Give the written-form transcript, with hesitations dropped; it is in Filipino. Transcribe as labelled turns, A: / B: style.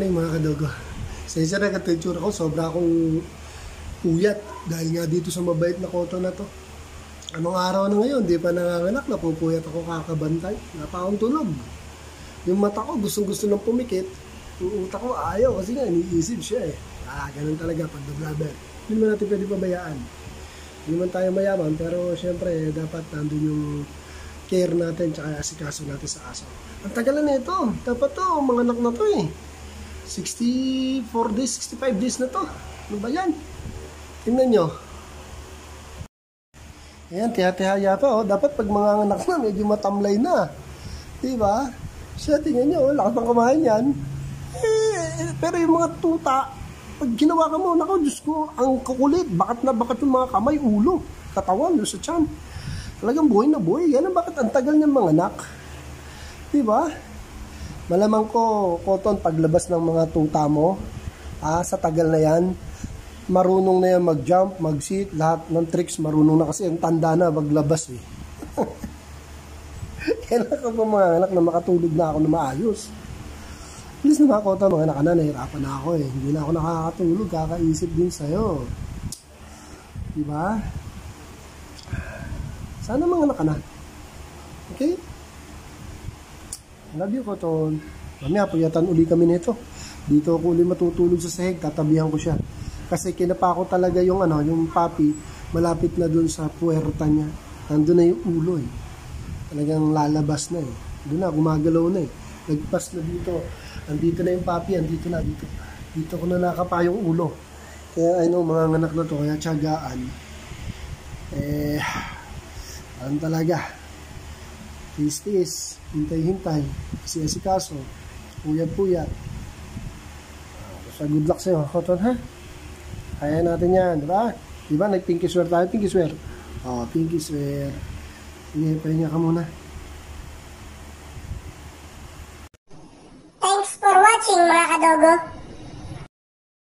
A: morning mga kadogo. Sensya na katitsura ko, sobra akong puyat dahil nga dito sa mabait na koto na to. Anong araw na ngayon, di pa nanganganak, napupuyat ako kakabantay. Napakong tulog. Yung mata ko gustong-gusto ng pumikit. Yung utak ko ayaw kasi nga iniisip siya eh. Ganun talaga pag the-blabber. Hindi naman natin pwede pabayaan. Hindi man tayo mayaman pero syempre dapat nandun yung care natin tsaka asikaso natin sa aso. Ang tagalan na ito. Dapat to, mga anak na to eh. 64 days, 65 days na to. Ano ba yan? Tingnan nyo. Ayan, tiha-tihaya pa oh. Dapat pag mga anak na, medyo matamlay na. Diba? Siya, tingnan nyo, lakas ng kumain yan. Pero yung mga tuta, pag ginawa ka mo, nako, Diyos ko, ang kukulit. Bakat na bakat yung mga kamay, ulo, katawan, sa tiyan. Talagang buhay na buhay. Yan ang bakit ang tagal ng mga anak. Diba? Malamang ko, Cotton, paglabas ng mga tuta mo, sa tagal na yan, marunong na yan mag-jump, mag-sit, lahat ng tricks marunong na kasi ang tanda na maglabas eh. Kailangan ko pa mga anak na makatulog na ako na maayos. Please na mga Cotton, mga anak na, nahirapan na ako eh. Hindi na ako nakakatulog, kakaisip din sa'yo. Diba? Sana mga anak na. Okay? Love you, Cotton. Mamaya, puyatan uli kami nito. Dito ako uli matutulog sa sahig, tatabihan ko siya. Kasi kinapa ko talaga yung yung puppy, malapit na dun sa puwerta niya. Nandun na yung ulo eh. Talagang lalabas na eh. Doon na, gumagalaw na eh. Nagpas na dito. Andito na yung puppy, andito na dito. Dito ko na nakapa yung ulo. Kaya mga anak na to, kaya tiyagaan. Alam talaga. Tiis-tiis, hintay-hintay, asikaso, puyat-puyat. So, good luck sa'yo, Cotton, ha? Kaya natin yan, diba? Diba, nag-pinky swear tayo, pinky swear. Pinky swear. Sige, pahinga ka muna.
B: Thanks for watching, mga kadogo.